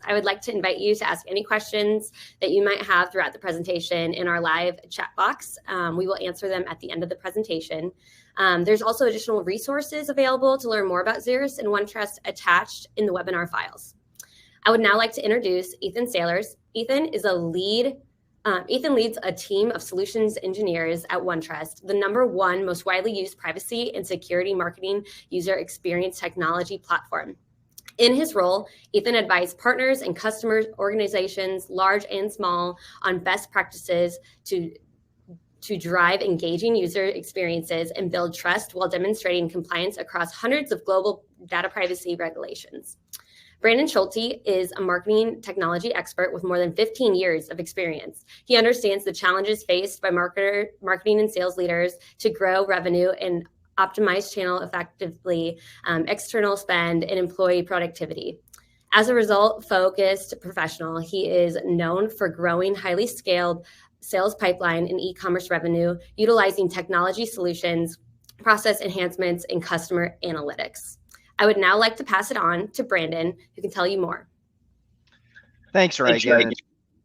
I would like to invite you to ask any questions that you might have throughout the presentation in our live chat box. We will answer them at the end of the presentation. There's also additional resources available to learn more about Zirous and OneTrust attached in the webinar files. I would now like to introduce Ethan Sailors. Ethan leads a team of solutions engineers at OneTrust, the #1 most widely used privacy and security marketing user experience technology platform. In his role, Ethan advised partners and customer organizations, large and small, on best practices to drive engaging user experiences and build trust while demonstrating compliance across hundreds of global data privacy regulations. Brandon Schulte is a marketing technology expert with more than 15 years of experience. He understands the challenges faced by marketing and sales leaders to grow revenue and optimize channel effectively, external spend, and employee productivity. As a result-focused professional, he is known for growing highly scaled sales pipeline and e-commerce revenue, utilizing technology solutions, process enhancements, and customer analytics. I would now like to pass it on to Brandon, who can tell you more. Thanks, Reagan.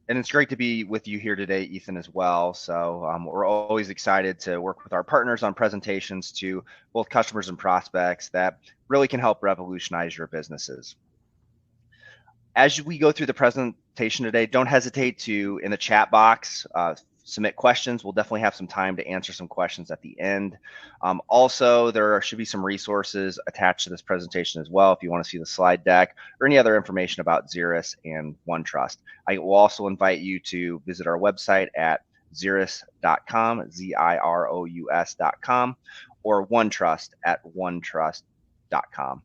And it's great to be with you here today, Ethan, as well. So we're always excited to work with our partners on presentations to both customers and prospects that really can help revolutionize your businesses. As we go through the presentation today, don't hesitate to, in the chat box, submit questions. We'll definitely have some time to answer some questions at the end. Also, there should be some resources attached to this presentation as well if you want to see the slide deck or any other information about Zirous and OneTrust. I will also invite you to visit our website at zirous.com, zirous.com, or OneTrust at onetrust.com.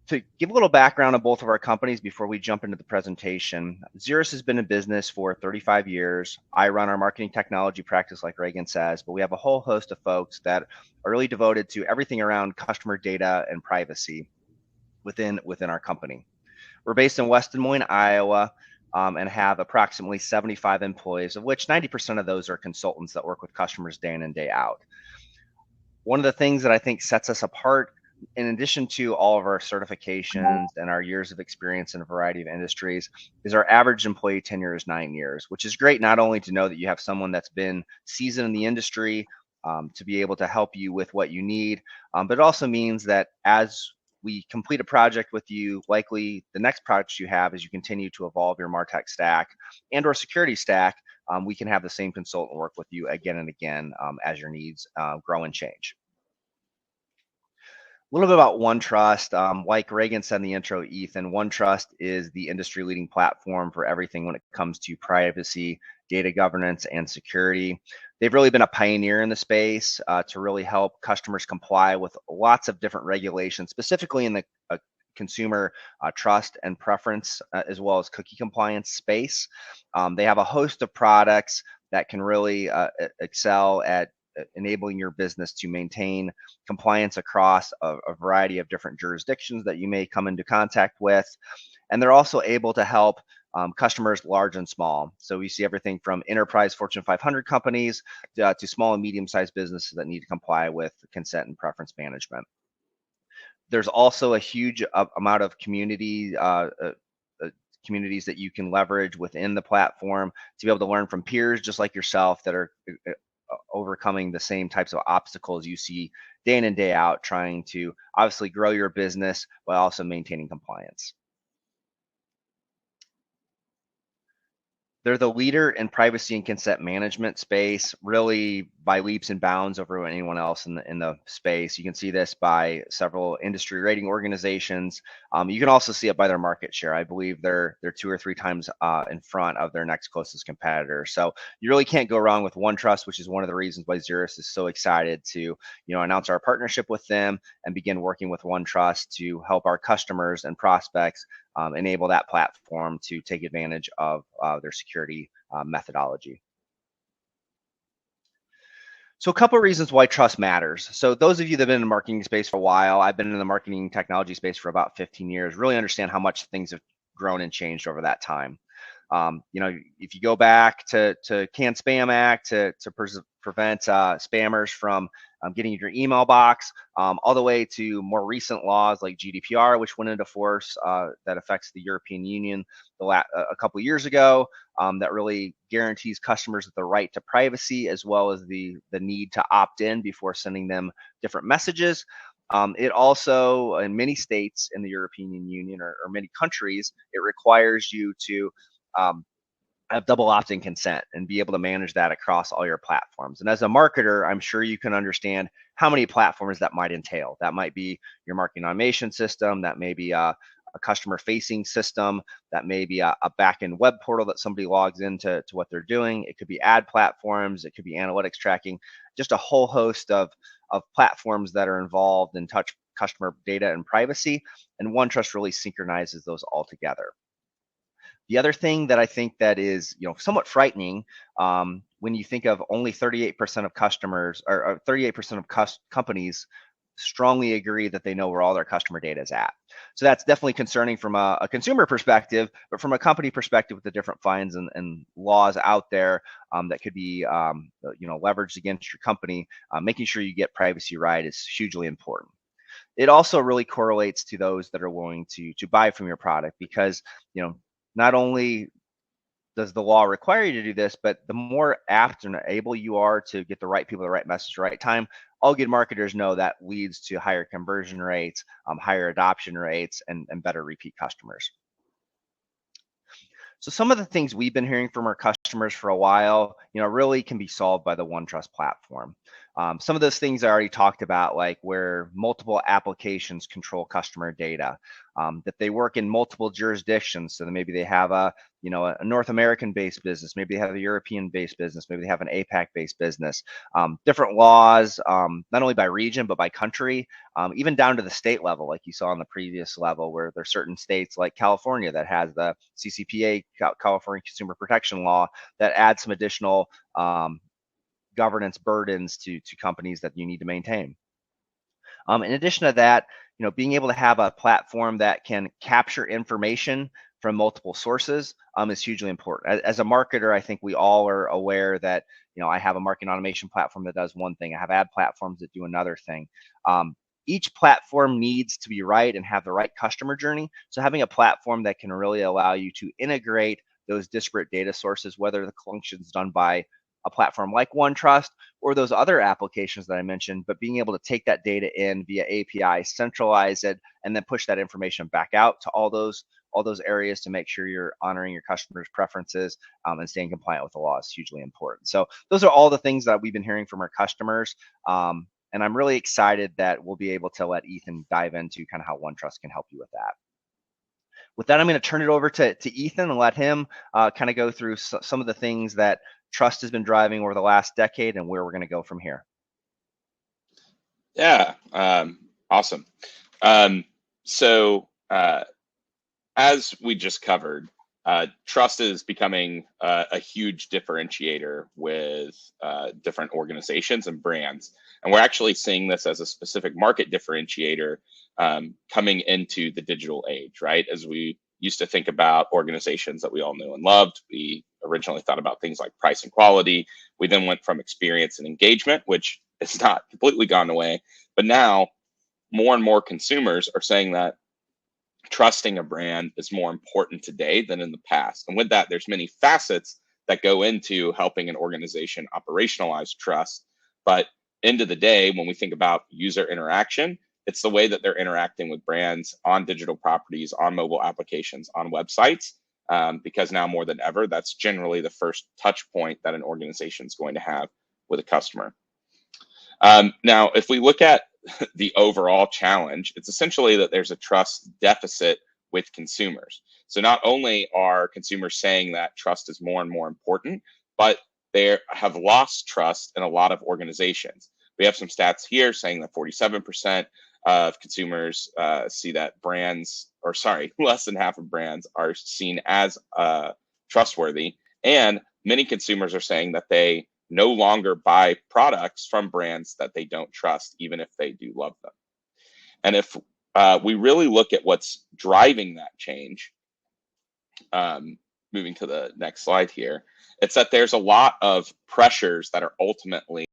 To give a little background on both of our companies before we jump into the presentation, Zirous has been in business for 35 years. I run our marketing technology practice, like Reagan says, but we have a whole host of folks that are really devoted to everything around customer data and privacy within our company. We're based in West Des Moines, Iowa, and have approximately 75 employees, of which 90% of those are consultants that work with customers day in and day out. One of the things that I think sets us apart, in addition to all of our certifications and our years of experience in a variety of industries, is our average employee tenure is 9 years, which is great not only to know that you have someone that's been seasoned in the industry to be able to help you with what you need, but it also means that as we complete a project with you, likely the next project you have as you continue to evolve your MarTech stack and or security stack, we can have the same consultant work with you again and again as your needs grow and change. A little bit about OneTrust. Like Reagan said in the intro, Ethan, OneTrust is the industry-leading platform for everything when it comes to privacy, data governance, and security. They've really been a pioneer in the space to really help customers comply with lots of different regulations, specifically in the consumer trust and preference, as well as cookie compliance space. They have a host of products that can really excel at enabling your business to maintain compliance across a variety of different jurisdictions that you may come into contact with. And they're also able to help customers large and small. So we see everything from enterprise Fortune 500 companies to small and medium-sized businesses that need to comply with consent and preference management. There's also a huge amount of communities that you can leverage within the platform to be able to learn from peers just like yourself that are overcoming the same types of obstacles you see day in and day out, trying to obviously grow your business while also maintaining compliance. They're the leader in privacy and consent management space, really by leaps and bounds over anyone else in the space. You can see this by several industry rating organizations. You can also see it by their market share. I believe they're 2 or 3 times in front of their next closest competitor. So you really can't go wrong with OneTrust, which is one of the reasons why Zirous is so excited to announce our partnership with them and begin working with OneTrust to help our customers and prospects enable that platform to take advantage of their security methodology. So a couple of reasons why trust matters. So those of you that have been in the marketing space for a while, I've been in the marketing technology space for about 15 years, really understand how much things have grown and changed over that time. If you go back to Can Spam Act to prevent spammers from getting your email box, all the way to more recent laws like GDPR, which went into force that affects the European Union a couple years ago, that really guarantees customers the right to privacy as well as the need to opt in before sending them different messages. It also, in many states in the European Union or many countries, it requires you to have double opt-in consent and be able to manage that across all your platforms. And as a marketer, I'm sure you can understand how many platforms that might entail. That might be your marketing automation system, that may be a customer-facing system, that may be a back-end web portal that somebody logs into what they're doing. It could be ad platforms, it could be analytics tracking, just a whole host of platforms that are involved and touch customer data and privacy. And OneTrust really synchronizes those all together. The other thing that I think that is, somewhat frightening, when you think of only 38% of customers or 38% of companies strongly agree that they know where all their customer data is at. So that's definitely concerning from a consumer perspective, but from a company perspective, with the different fines and laws out there that could be, leveraged against your company, making sure you get privacy right is hugely important. It also really correlates to those that are willing to buy from your product, because not only does the law require you to do this, but the more apt and able you are to get the right people, the right message, the right time, all good marketers know that leads to higher conversion rates, higher adoption rates, and better repeat customers. So some of the things we've been hearing from our customers for a while, really can be solved by the OneTrust platform. Some of those things I already talked about, like where multiple applications control customer data, that they work in multiple jurisdictions. So that maybe they have a North American-based business, maybe they have a European-based business, maybe they have an APAC-based business. Different laws, not only by region, but by country, even down to the state level, like you saw on the previous level, where there's certain states like California that has the CCPA, California Consumer Protection Law, that adds some additional governance burdens to companies that you need to maintain. In addition to that, being able to have a platform that can capture information from multiple sources is hugely important. As a marketer, I think we all are aware that, I have a marketing automation platform that does one thing. I have ad platforms that do another thing. Each platform needs to be right and have the right customer journey. So having a platform that can really allow you to integrate those disparate data sources, whether the collection is done by a platform like OneTrust or those other applications that I mentioned, but being able to take that data in via API, centralize it, and then push that information back out to all those areas to make sure you're honoring your customers' preferences and staying compliant with the law is hugely important. So those are all the things that we've been hearing from our customers. And I'm really excited that we'll be able to let Ethan dive into kind of how OneTrust can help you with that. With that, I'm going to turn it over to Ethan and let him kind of go through some of the things that trust has been driving over the last decade and where we're going to go from here. Yeah, awesome. So as we just covered, trust is becoming a huge differentiator with different organizations and brands. And we're actually seeing this as a specific market differentiator coming into the digital age, right? As we used to think about organizations that we all knew and loved, we originally thought about things like price and quality. We then went from experience and engagement, which is not completely gone away. But now more and more consumers are saying that trusting a brand is more important today than in the past. And with that, there's many facets that go into helping an organization operationalize trust. But end of the day, when we think about user interaction, it's the way that they're interacting with brands on digital properties, on mobile applications, on websites, because now more than ever, that's generally the first touch point that an organization is going to have with a customer. Now, if we look at the overall challenge, it's essentially that there's a trust deficit with consumers. So not only are consumers saying that trust is more and more important, but they have lost trust in a lot of organizations. We have some stats here saying that 47% of consumers see that brands, or sorry, less than half of brands are seen as trustworthy. And many consumers are saying that they no longer buy products from brands that they don't trust, even if they do love them. And if we really look at what's driving that change, moving to the next slide here, it's that there's a lot of pressures that are ultimately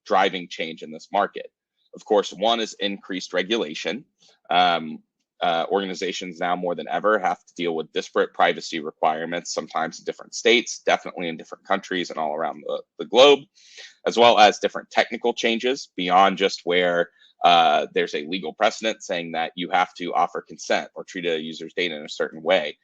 driving change in this market. Of course, one is increased regulation. Organizations now more than ever have to deal with disparate privacy requirements, sometimes in different states, definitely in different countries and all around the globe, as well as different technical changes beyond just where there's a legal precedent saying that you have to offer consent or treat a user's data in a certain way.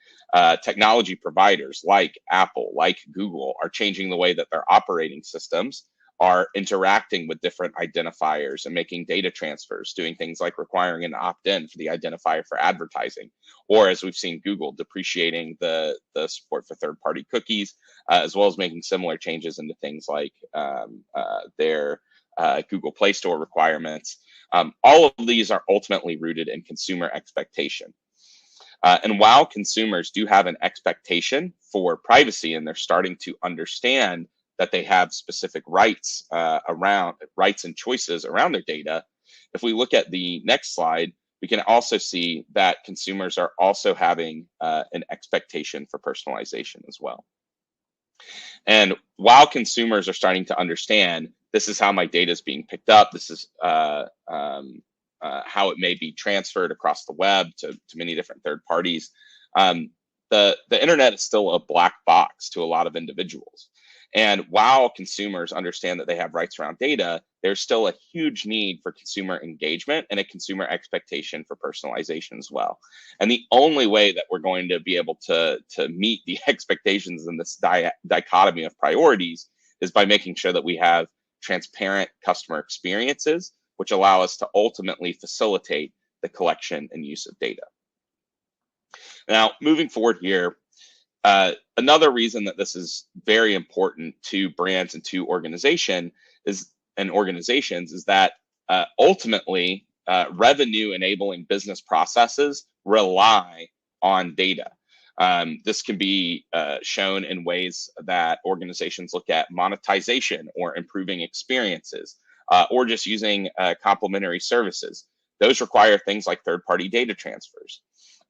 Technology providers like Apple, like Google, are changing the way that their operating systems are interacting with different identifiers and making data transfers, doing things like requiring an opt-in for the identifier for advertising, or as we've seen, Google depreciating the support for third-party cookies, as well as making similar changes into things like their Google Play Store requirements. All of these are ultimately rooted in consumer expectation. And while consumers do have an expectation for privacy and they're starting to understand that they have specific rights rights and choices around their data, if we look at the next slide, we can also see that consumers are also having an expectation for personalization as well. And while consumers are starting to understand this is how my data is being picked up, this is how it may be transferred across the web to many different third parties, the internet is still a black box to a lot of individuals. And while consumers understand that they have rights around data, there's still a huge need for consumer engagement and a consumer expectation for personalization as well. And the only way that we're going to be able to meet the expectations in this dichotomy of priorities is by making sure that we have transparent customer experiences, which allow us to ultimately facilitate the collection and use of data. Now, moving forward here, another reason that this is very important to brands and to organizations is that ultimately revenue enabling business processes rely on data. This can be shown in ways that organizations look at monetization or improving experiences, or just using complementary services. Those require things like third-party data transfers.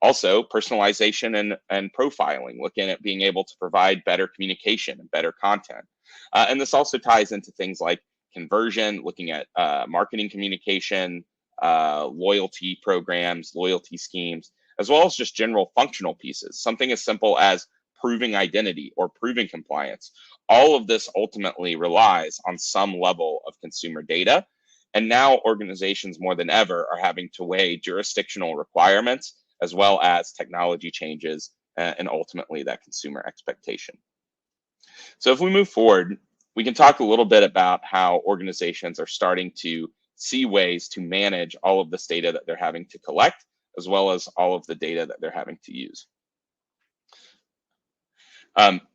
Also, personalization and profiling, looking at being able to provide better communication and better content. And this also ties into things like conversion, looking at marketing communication, loyalty programs, loyalty schemes, as well as just general functional pieces, something as simple as proving identity or proving compliance. All of this ultimately relies on some level of consumer data. And now organizations more than ever are having to weigh jurisdictional requirements as well as technology changes and ultimately that consumer expectation. So if we move forward, we can talk a little bit about how organizations are starting to see ways to manage all of this data that they're having to collect, as well as all of the data that they're having to use.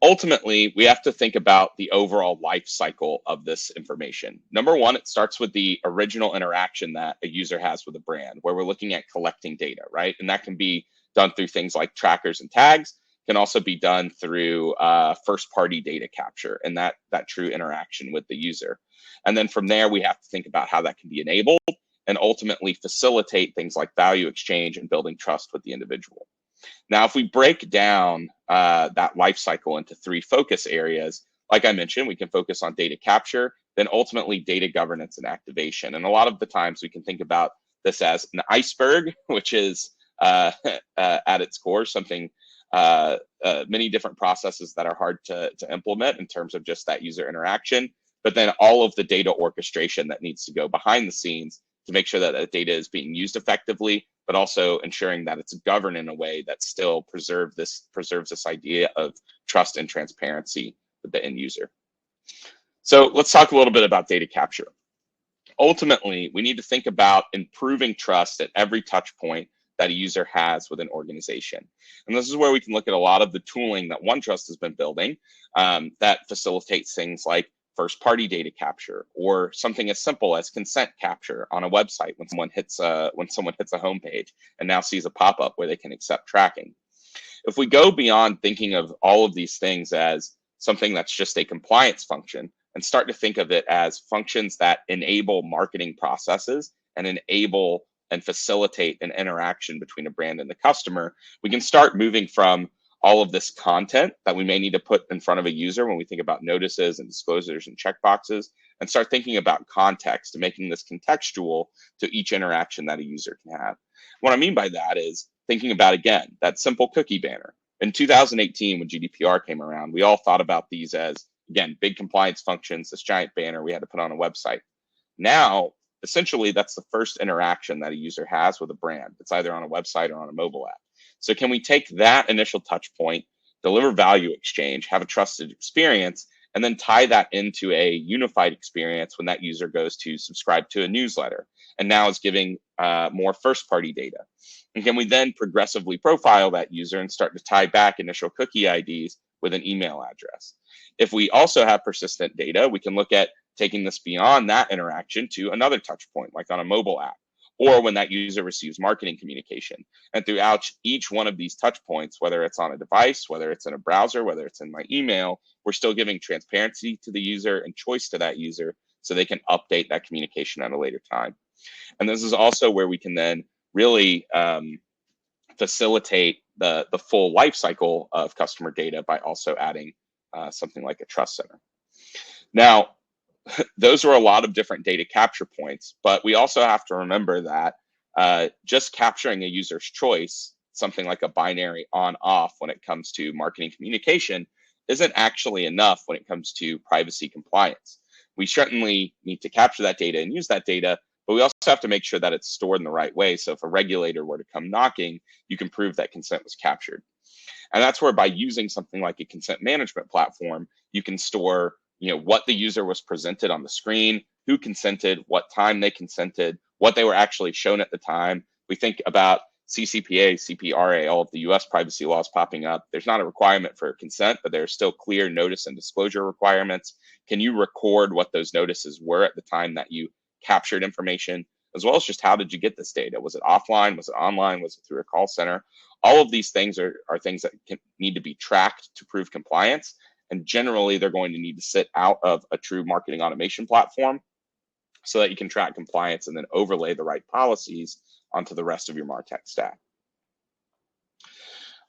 Ultimately, we have to think about the overall life cycle of this information. Number one, it starts with the original interaction that a user has with a brand, where we're looking at collecting data, right? And that can be done through things like trackers and tags, can also be done through first-party data capture and that true interaction with the user. And then from there, we have to think about how that can be enabled and ultimately facilitate things like value exchange and building trust with the individual. Now, if we break down that life cycle into three focus areas, like I mentioned, we can focus on data capture, then ultimately data governance and activation. And a lot of the times we can think about this as an iceberg, which is at its core something, many different processes that are hard to implement in terms of just that user interaction, but then all of the data orchestration that needs to go behind the scenes to make sure that that data is being used effectively, but also ensuring that it's governed in a way that still preserves this idea of trust and transparency with the end user. So let's talk a little bit about data capture. Ultimately, we need to think about improving trust at every touch point that a user has with an organization. And this is where we can look at a lot of the tooling that OneTrust has been building that facilitates things like first-party data capture, or something as simple as consent capture on a website when someone hits a homepage and now sees a pop-up where they can accept tracking. If we go beyond thinking of all of these things as something that's just a compliance function and start to think of it as functions that enable marketing processes and enable and facilitate an interaction between a brand and the customer, we can start moving from all of this content that we may need to put in front of a user when we think about notices and disclosures and checkboxes, and start thinking about context and making this contextual to each interaction that a user can have. What I mean by that is thinking about, again, that simple cookie banner. In 2018, when GDPR came around, we all thought about these as, again, big compliance functions, this giant banner we had to put on a website. Now, essentially, that's the first interaction that a user has with a brand. It's either on a website or on a mobile app. So can we take that initial touch point, deliver value exchange, have a trusted experience, and then tie that into a unified experience when that user goes to subscribe to a newsletter and now is giving more first-party data? And can we then progressively profile that user and start to tie back initial cookie IDs with an email address? If we also have persistent data, we can look at taking this beyond that interaction to another touch point, like on a mobile app, or when that user receives marketing communication. And throughout each one of these touch points, whether it's on a device, whether it's in a browser, whether it's in my email, we're still giving transparency to the user and choice to that user so they can update that communication at a later time. And this is also where we can then really facilitate the full life cycle of customer data by also adding something like a trust center. Now, those are a lot of different data capture points, but we also have to remember that just capturing a user's choice, something like a binary on-off when it comes to marketing communication, isn't actually enough when it comes to privacy compliance. We certainly need to capture that data and use that data, but we also have to make sure that it's stored in the right way. So if a regulator were to come knocking, you can prove that consent was captured. And that's where, by using something like a consent management platform, you can store what the user was presented on the screen, who consented, what time they consented, what they were actually shown at the time. We think about CCPA, CPRA, all of the US privacy laws popping up. There's not a requirement for consent, but there's still clear notice and disclosure requirements. Can you record what those notices were at the time that you captured information, as well as just how did you get this data? Was it offline? Was it online? Was it through a call center? All of these things are things that need to be tracked to prove compliance. And generally, they're going to need to sit out of a true marketing automation platform so that you can track compliance and then overlay the right policies onto the rest of your MarTech stack.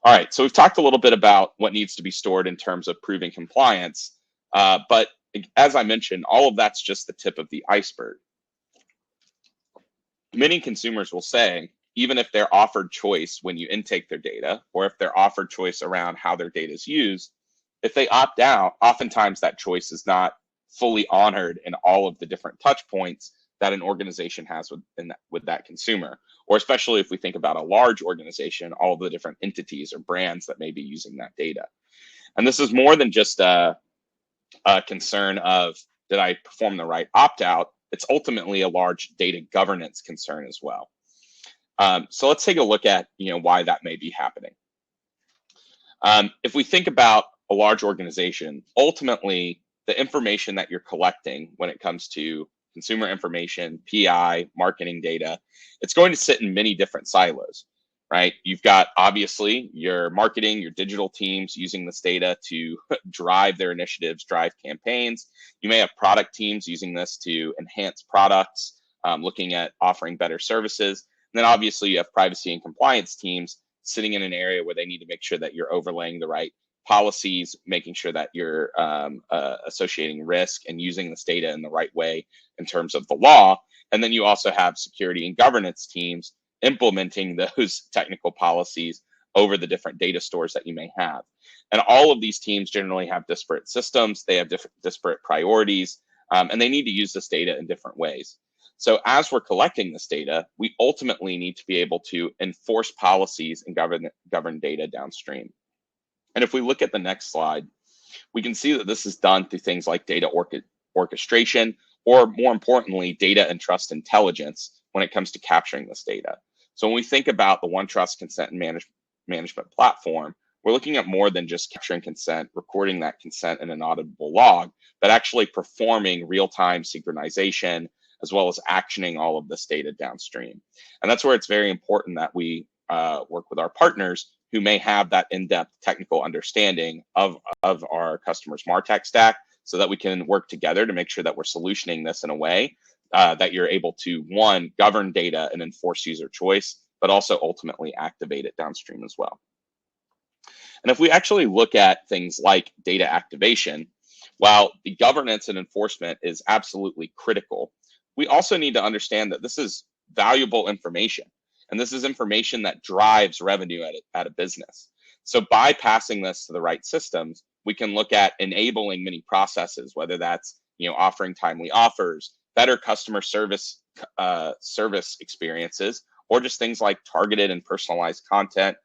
All right, so we've talked a little bit about what needs to be stored in terms of proving compliance, but as I mentioned, all of that's just the tip of the iceberg. Many consumers will say, even if they're offered choice when you intake their data, or if they're offered choice around how their data is used, if they opt out, oftentimes that choice is not fully honored in all of the different touch points that an organization has with that consumer, or especially if we think about a large organization, all of the different entities or brands that may be using that data. And this is more than just a concern of, did I perform the right opt-out? It's ultimately a large data governance concern as well. So let's take a look at why that may be happening. If we think about a large organization, ultimately the information that you're collecting when it comes to consumer information, PI, marketing data, it's going to sit in many different silos, right? You've got obviously your marketing, your digital teams using this data to drive their initiatives, drive campaigns. You may have product teams using this to enhance products, looking at offering better services. And then obviously you have privacy and compliance teams sitting in an area where they need to make sure that you're overlaying the right policies, making sure that you're associating risk and using this data in the right way in terms of the law. And then you also have security and governance teams implementing those technical policies over the different data stores that you may have. And all of these teams generally have disparate systems, they have disparate priorities, and they need to use this data in different ways. So as we're collecting this data, we ultimately need to be able to enforce policies and govern data downstream. And if we look at the next slide, we can see that this is done through things like data orchestration, or more importantly, data and trust intelligence when it comes to capturing this data. So when we think about the OneTrust consent and management platform, we're looking at more than just capturing consent, recording that consent in an auditable log, but actually performing real-time synchronization, as well as actioning all of this data downstream. And that's where it's very important that we work with our partners who may have that in-depth technical understanding of our customers' MarTech stack, so that we can work together to make sure that we're solutioning this in a way that you're able to, one, govern data and enforce user choice, but also ultimately activate it downstream as well. And if we actually look at things like data activation, while the governance and enforcement is absolutely critical, we also need to understand that this is valuable information. And this is information that drives revenue at a business. So by passing this to the right systems, we can look at enabling many processes, whether that's offering timely offers, better customer service experiences, or just things like targeted and personalized content,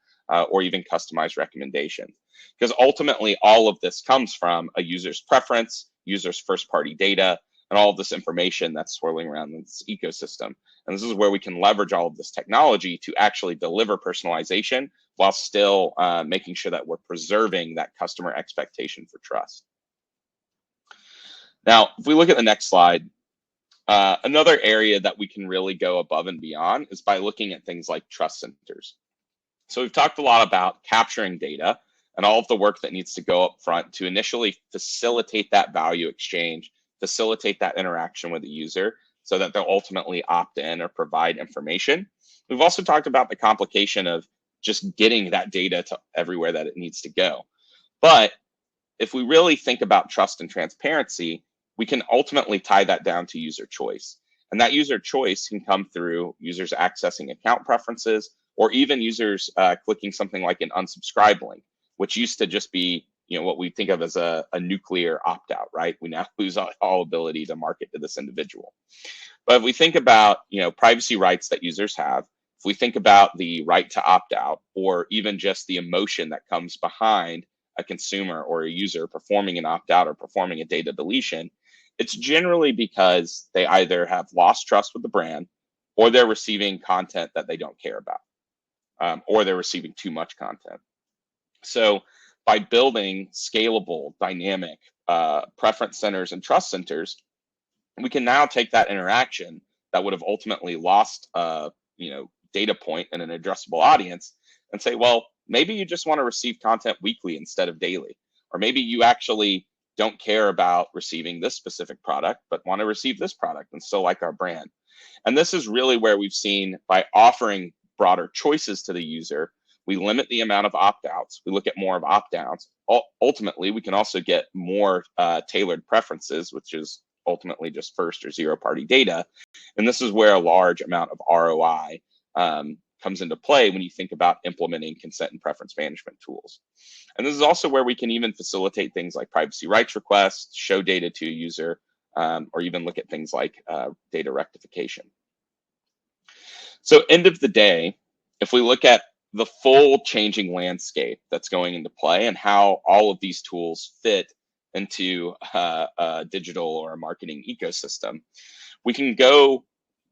or even customized recommendations. Because ultimately, all of this comes from a user's preference, user's first-party data, and all of this information that's swirling around in this ecosystem. And this is where we can leverage all of this technology to actually deliver personalization while still making sure that we're preserving that customer expectation for trust. Now, if we look at the next slide, another area that we can really go above and beyond is by looking at things like trust centers. So we've talked a lot about capturing data and all of the work that needs to go up front to initially facilitate that value exchange, facilitate that interaction with the user so that they'll ultimately opt in or provide information. We've also talked about the complication of just getting that data to everywhere that it needs to go. But if we really think about trust and transparency, we can ultimately tie that down to user choice. And that user choice can come through users accessing account preferences, or even users clicking something like an unsubscribe link, which used to just be what we think of as a nuclear opt-out, right? We now lose all ability to market to this individual. But if we think about privacy rights that users have, if we think about the right to opt out, or even just the emotion that comes behind a consumer or a user performing an opt-out or performing a data deletion, it's generally because they either have lost trust with the brand, or they're receiving content that they don't care about, or they're receiving too much content. So by building scalable, dynamic preference centers and trust centers, we can now take that interaction that would have ultimately lost data point in an addressable audience and say, well, maybe you just want to receive content weekly instead of daily. Or maybe you actually don't care about receiving this specific product, but want to receive this product and still like our brand. And this is really where we've seen, by offering broader choices to the user, we limit the amount of opt-outs. We look at more of opt-outs. Ultimately, we can also get more tailored preferences, which is ultimately just first or zero-party data. And this is where a large amount of ROI comes into play when you think about implementing consent and preference management tools. And this is also where we can even facilitate things like privacy rights requests, show data to a user, or even look at things like data rectification. So end of the day, if we look at the full changing landscape that's going into play and how all of these tools fit into a digital or a marketing ecosystem, we can go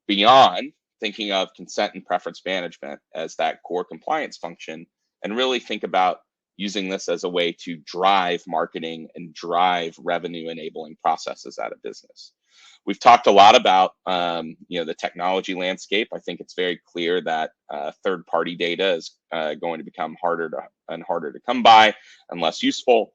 beyond thinking of consent and preference management as that core compliance function and really think about using this as a way to drive marketing and drive revenue enabling processes at a business. We've talked a lot about the technology landscape. I think it's very clear that third-party data is going to become harder to come by and less useful.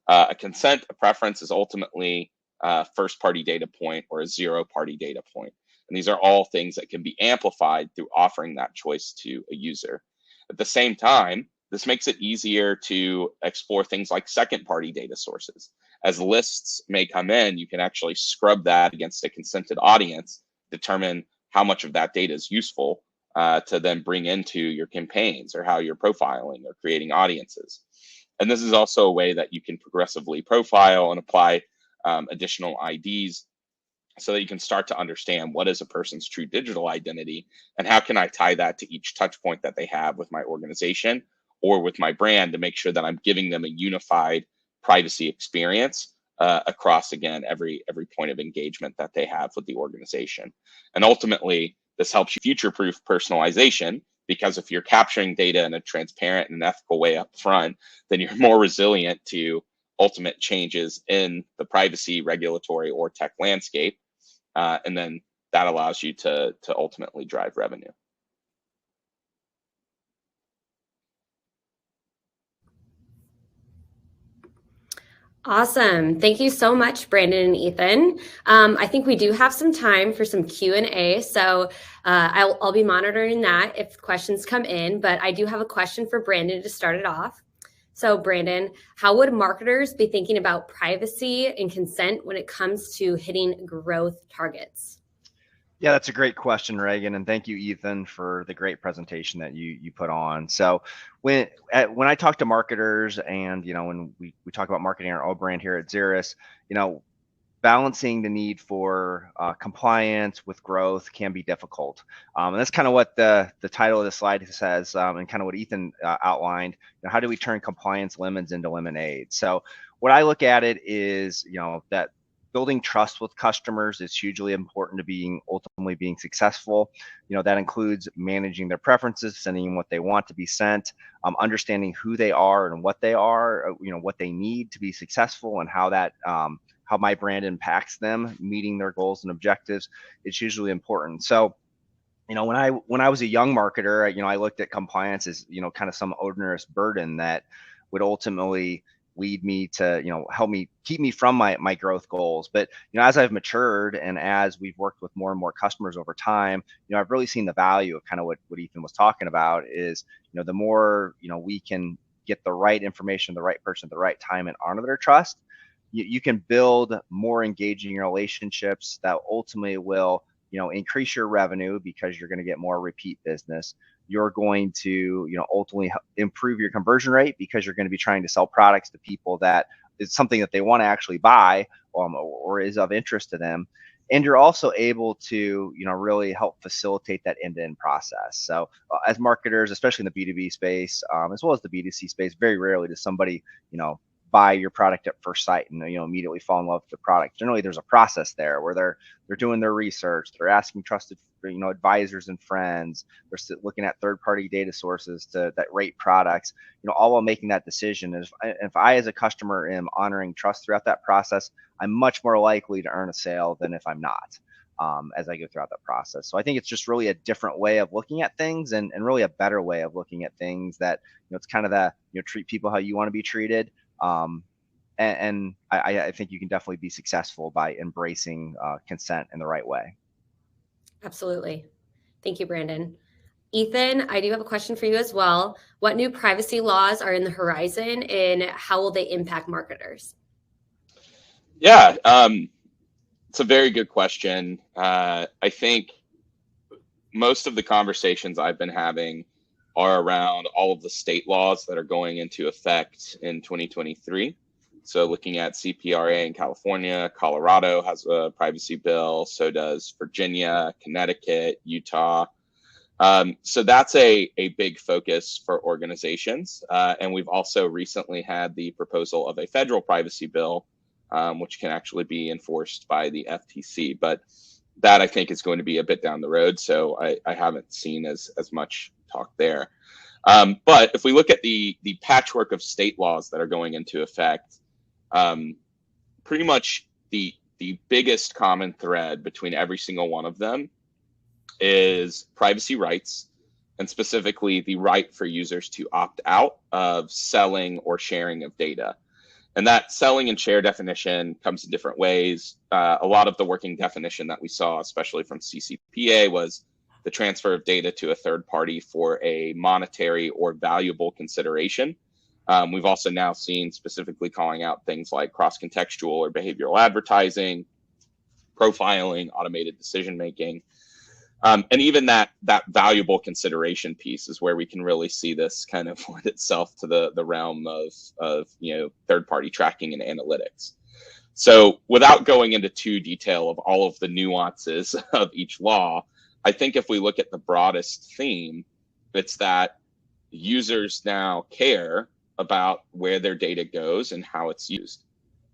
A consent, a preference is ultimately a first-party data point or a zero-party data point. And these are all things that can be amplified through offering that choice to a user. At the same time, this makes it easier to explore things like second-party data sources. As lists may come in, you can actually scrub that against a consented audience, determine how much of that data is useful to then bring into your campaigns or how you're profiling or creating audiences. And this is also a way that you can progressively profile and apply additional IDs so that you can start to understand what is a person's true digital identity and how can I tie that to each touch point that they have with my organization or with my brand to make sure that I'm giving them a unified privacy experience across, again, every point of engagement that they have with the organization. And ultimately, this helps you future-proof personalization, because if you're capturing data in a transparent and ethical way up front, then you're more resilient to ultimate changes in the privacy, regulatory, or tech landscape. And then that allows you to ultimately drive revenue. Awesome. Thank you so much, Brandon and Ethan. I think we do have some time for some Q&A, so I'll be monitoring that if questions come in, but I do have a question for Brandon to start it off. So, Brandon, how would marketers be thinking about privacy and consent when it comes to hitting growth targets? Yeah, that's a great question, Reagan, and thank you, Ethan, for the great presentation that you put on. So when I talk to marketers, and when we talk about marketing our own brand here at Zirous, balancing the need for compliance with growth can be difficult. And that's kind of what the title of the slide says, and kind of what Ethan outlined. How do we turn compliance lemons into lemonade? So what I look at it is, that building trust with customers is hugely important to ultimately being successful. That includes managing their preferences, sending what they want to be sent, understanding who they are and what they are, what they need to be successful, and how my brand impacts them meeting their goals and objectives. It's usually important. So, when I was a young marketer, I looked at compliance as, kind of some onerous burden that would ultimately lead me to, help me keep me from my growth goals. But, as I've matured and as we've worked with more and more customers over time, I've really seen the value of kind of what Ethan was talking about is, the more, we can get the right information, the right person at the right time and honor their trust, you can build more engaging relationships that ultimately will, increase your revenue because you're going to get more repeat business. You're going to, ultimately improve your conversion rate because you're going to be trying to sell products to people that is something that they want to actually buy, or is of interest to them. And you're also able to, really help facilitate that end-to-end process. So as marketers, especially in the B2B space, as well as the B2C space, very rarely does somebody, buy your product at first sight and immediately fall in love with the product. Generally, there's a process there where they're doing their research, they're asking trusted advisors and friends, they're looking at third-party data sources that rate products, all while making that decision. If I as a customer am honoring trust throughout that process, I'm much more likely to earn a sale than if I'm not, as I go throughout that process. So I think it's just really a different way of looking at things, and really a better way of looking at things, that it's kind of the treat people how you want to be treated. And I think you can definitely be successful by embracing consent in the right way. Absolutely. Thank you, Brandon. Ethan, I do have a question for you as well. What new privacy laws are in the horizon, and how will they impact marketers? Yeah, it's a very good question. I think most of the conversations I've been having are around all of the state laws that are going into effect in 2023. So looking at CPRA in California, Colorado has a privacy bill, so does Virginia, Connecticut, Utah. So that's a big focus for organizations. And we've also recently had the proposal of a federal privacy bill, which can actually be enforced by the FTC. But that, I think, is going to be a bit down the road. So I haven't seen as much talk there. But if we look at the patchwork of state laws that are going into effect, pretty much the biggest common thread between every single one of them is privacy rights, and specifically the right for users to opt out of selling or sharing of data. And that selling and share definition comes in different ways. A lot of the working definition that we saw, especially from CCPA, was the transfer of data to a third party for a monetary or valuable consideration. We've also now seen specifically calling out things like cross-contextual or behavioral advertising, profiling, automated decision-making. And even that valuable consideration piece is where we can really see this kind of lend itself to the realm of third-party tracking and analytics. So without going into too detail of all of the nuances of each law, I think if we look at the broadest theme, it's that users now care about where their data goes and how it's used.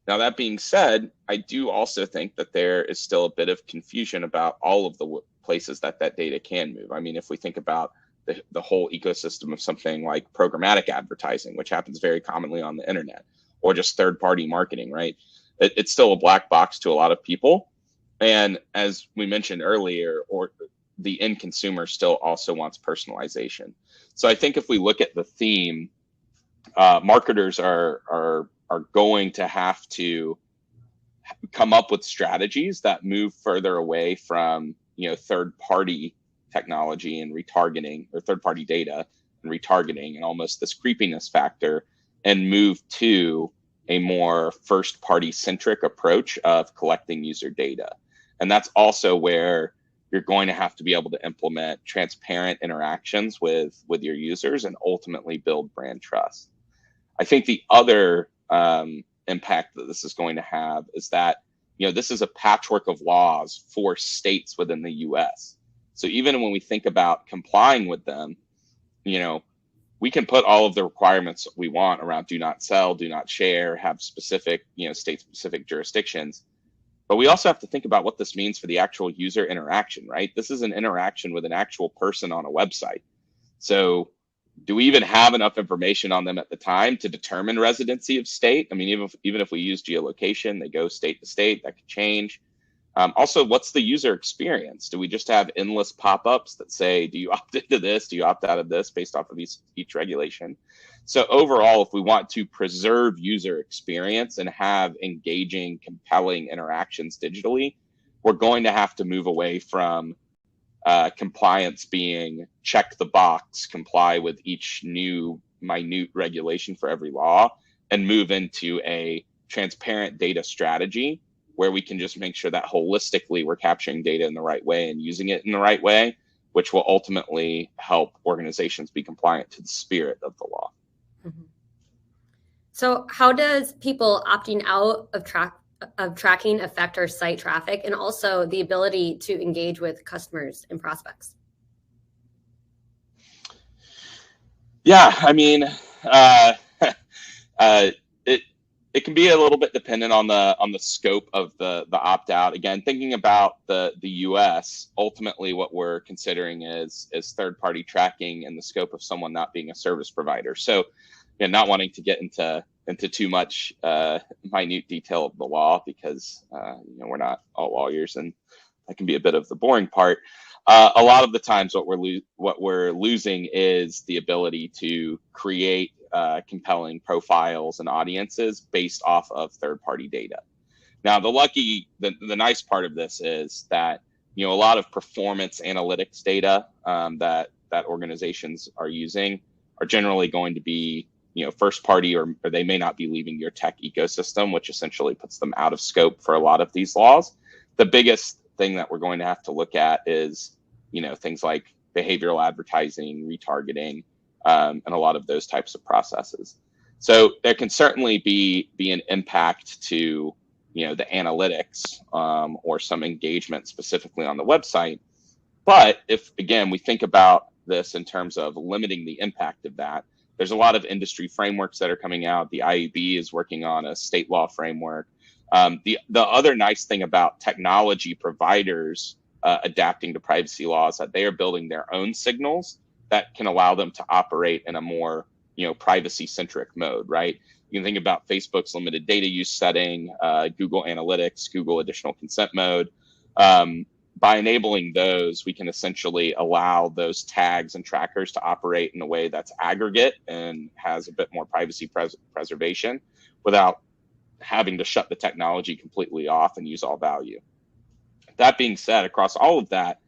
Now, that being said, I do also think that there is still a bit of confusion about all of the places that data can move. I mean, if we think about the whole ecosystem of something like programmatic advertising, which happens very commonly on the internet, or just third-party marketing, right? It's still a black box to a lot of people. And as we mentioned earlier, or the end consumer still also wants personalization. So I think if we look at the theme, marketers are going to have to come up with strategies that move further away from third-party technology and retargeting, or third-party data and retargeting, and almost this creepiness factor, and move to a more first-party centric approach of collecting user data. And that's also where you're going to have to be able to implement transparent interactions with your users and ultimately build brand trust. I think the other impact that this is going to have is that, this is a patchwork of laws for states within the US. So even when we think about complying with them, we can put all of the requirements we want around do not sell, do not share, have specific, state-specific jurisdictions. But we also have to think about what this means for the actual user interaction, right? This is an interaction with an actual person on a website. So do we even have enough information on them at the time to determine residency of state? I mean, even if we use geolocation, they go state to state, that could change. Also, what's the user experience? Do we just have endless pop-ups that say, do you opt into this? Do you opt out of this based off of each regulation? So overall, if we want to preserve user experience and have engaging, compelling interactions digitally, we're going to have to move away from compliance being check the box, comply with each new minute regulation for every law, and move into a transparent data strategy where we can just make sure that holistically we're capturing data in the right way and using it in the right way, which will ultimately help organizations be compliant to the spirit of the law. Mm-hmm. So how does people opting out of tracking affect our site traffic and also the ability to engage with customers and prospects? Yeah, I mean, it can be a little bit dependent on the scope of the opt out. Again, thinking about the US, ultimately what we're considering is third party tracking in the scope of someone not being a service provider. So, not wanting to get into too much minute detail of the law because we're not all lawyers and that can be a bit of the boring part. A lot of the times what we're losing is the ability to create compelling profiles and audiences based off of third-party data. Now, the nice part of this is that a lot of performance analytics data that organizations are using are generally going to be first party, or they may not be leaving your tech ecosystem, which essentially puts them out of scope for a lot of these laws. The biggest thing that we're going to have to look at is things like behavioral advertising, retargeting, and a lot of those types of processes. So there can certainly be an impact to the analytics or some engagement specifically on the website. But if again we think about this in terms of limiting the impact of that, there's a lot of industry frameworks that are coming out. The IAB is working on a state law framework. The other nice thing about technology providers adapting to privacy laws that they are building their own signals that can allow them to operate in a more privacy centric mode, right? You can think about Facebook's limited data use setting, Google Analytics, Google additional consent mode. By enabling those, we can essentially allow those tags and trackers to operate in a way that's aggregate and has a bit more privacy preservation without having to shut the technology completely off and use all value. That being said, across all of that,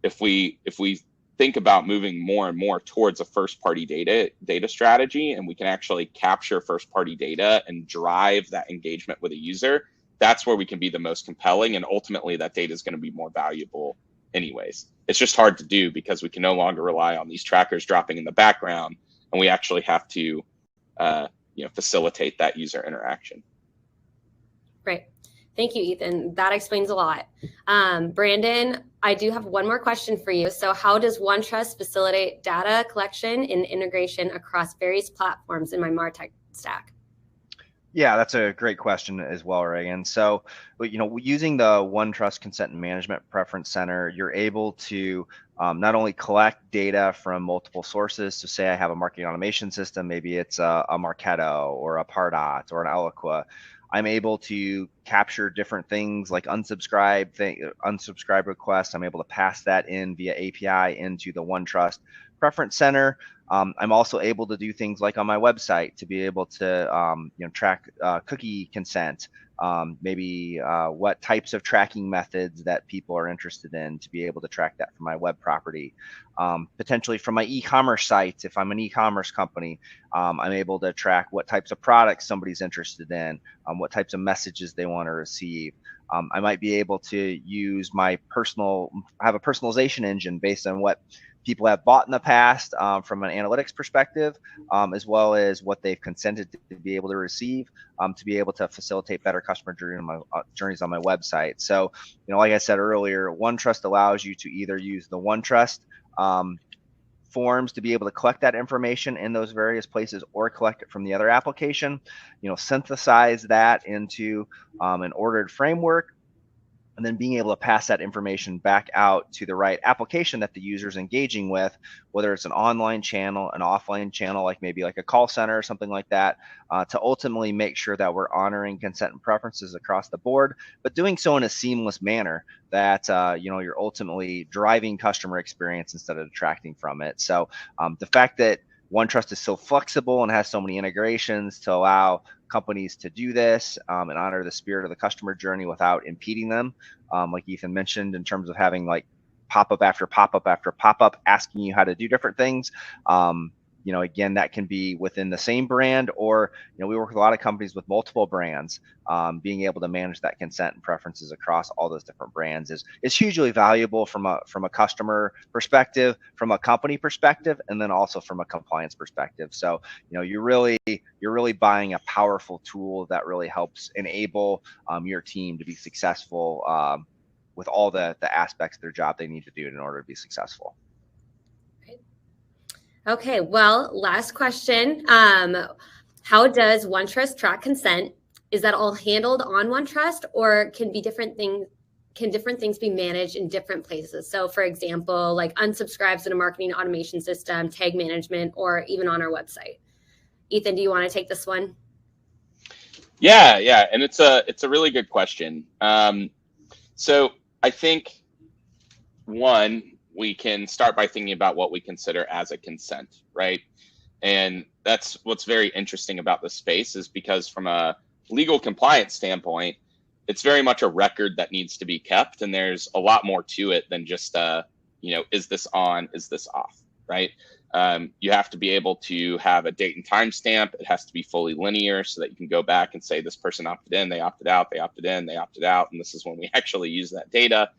if we think about moving more and more towards a first-party data strategy, and we can actually capture first-party data and drive that engagement with a user, that's where we can be the most compelling, and ultimately that data is going to be more valuable anyways. It's just hard to do because we can no longer rely on these trackers dropping in the background, and we actually have to facilitate that user interaction. Right. Thank you, Ethan. That explains a lot. Brandon, I do have one more question for you. So how does OneTrust facilitate data collection and integration across various platforms in my MarTech stack? Yeah, that's a great question as well, Reagan. So, using the OneTrust Consent and Management Preference Center, you're able to not only collect data from multiple sources. So say I have a marketing automation system, maybe it's a Marketo or a Pardot or an Eloqua. I'm able to capture different things like unsubscribe requests. I'm able to pass that in via API into the OneTrust Preference Center. I'm also able to do things like on my website to be able to track cookie consent, maybe what types of tracking methods that people are interested in, to be able to track that from my web property. Potentially from my e-commerce sites, if I'm an e-commerce company, I'm able to track what types of products somebody's interested in, what types of messages they want to receive. I might be able to use my have a personalization engine based on what people have bought in the past, from an analytics perspective, as well as what they've consented to be able to receive, to be able to facilitate better customer journeys on my website. So, like I said earlier, OneTrust allows you to either use the OneTrust forms to be able to collect that information in those various places, or collect it from the other application, synthesize that into an ordered framework, and then being able to pass that information back out to the right application that the user is engaging with, whether it's an online channel, an offline channel, like maybe like a call center or something like that, to ultimately make sure that we're honoring consent and preferences across the board, but doing so in a seamless manner that you're ultimately driving customer experience instead of detracting from it. So the fact that OneTrust is so flexible and has so many integrations to allow companies to do this and honor the spirit of the customer journey without impeding them, like Ethan mentioned, in terms of having like pop-up after pop-up after pop-up asking you how to do different things. Again, that can be within the same brand, or we work with a lot of companies with multiple brands. Being able to manage that consent and preferences across all those different brands is hugely valuable from a customer perspective, from a company perspective, and then also from a compliance perspective. So you're really buying a powerful tool that really helps enable your team to be successful with all the aspects of their job they need to do in order to be successful. Okay, well, last question. How does OneTrust track consent? Is that all handled on OneTrust, or can different things be managed in different places? So for example, like unsubscribes in a marketing automation system, tag management, or even on our website. Ethan, do you want to take this one? Yeah, and it's a really good question. So I think we can start by thinking about what we consider as a consent, right? And that's what's very interesting about this space, is because from a legal compliance standpoint, it's very much a record that needs to be kept, and there's a lot more to it than just is this on, is this off, right? You have to be able to have a date and time stamp. It has to be fully linear so that you can go back and say this person opted in, they opted out, they opted in, they opted out, and this is when we actually use that data.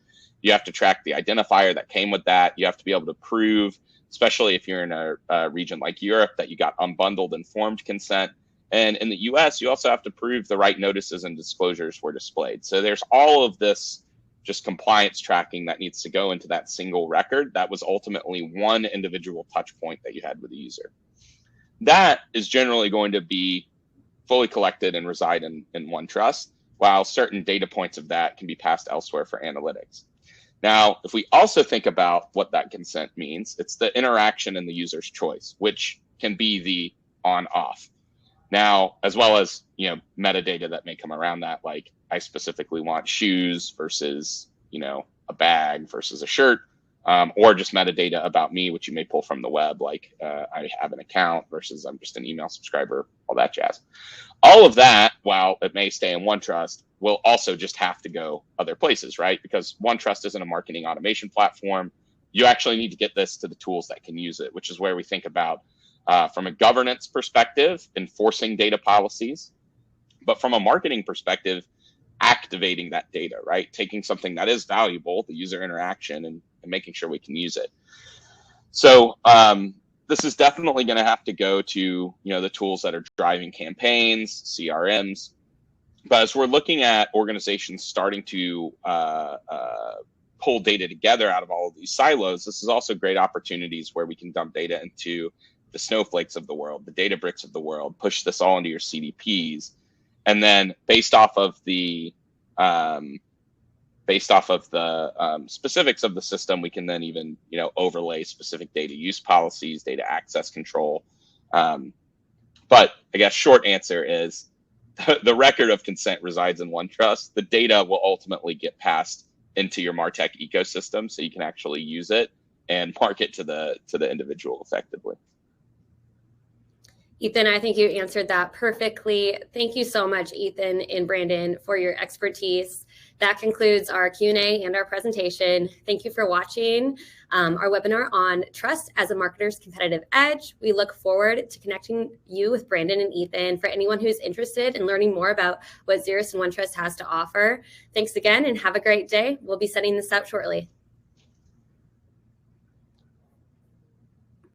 You have to track the identifier that came with that. You have to be able to prove, especially if you're in a region like Europe, that you got unbundled informed consent. And in the US, you also have to prove the right notices and disclosures were displayed. So there's all of this just compliance tracking that needs to go into that single record. That was ultimately one individual touch point that you had with the user. That is generally going to be fully collected and reside in OneTrust, while certain data points of that can be passed elsewhere for analytics. Now, if we also think about what that consent means, it's the interaction and the user's choice, which can be the on-off. Now, as well as metadata that may come around that, like I specifically want shoes versus a bag versus a shirt, or just metadata about me, which you may pull from the web, like I have an account versus I'm just an email subscriber, all that jazz. All of that, while it may stay in OneTrust, will also just have to go other places, right? Because OneTrust isn't a marketing automation platform. You actually need to get this to the tools that can use it, which is where we think about, from a governance perspective, enforcing data policies, but from a marketing perspective, activating that data, right? Taking something that is valuable, the user interaction, and making sure we can use it. So this is definitely going to have to go to the tools that are driving campaigns, CRMs. But as we're looking at organizations starting to pull data together out of all of these silos, this is also great opportunities where we can dump data into the Snowflakes of the world, the Databricks of the world, push this all into your CDPs, and then based off of the specifics of the system, we can then even overlay specific data use policies, data access control. But I guess short answer is the record of consent resides in OneTrust. The data will ultimately get passed into your MarTech ecosystem, so you can actually use it and market to the individual effectively. Ethan, I think you answered that perfectly. Thank you so much, Ethan and Brandon, for your expertise. That concludes our Q&A and our presentation. Thank you for watching our webinar on Trust as a Marketer's Competitive Edge. We look forward to connecting you with Brandon and Ethan for anyone who's interested in learning more about what Zirous and OneTrust has to offer. Thanks again and have a great day. We'll be sending this out shortly.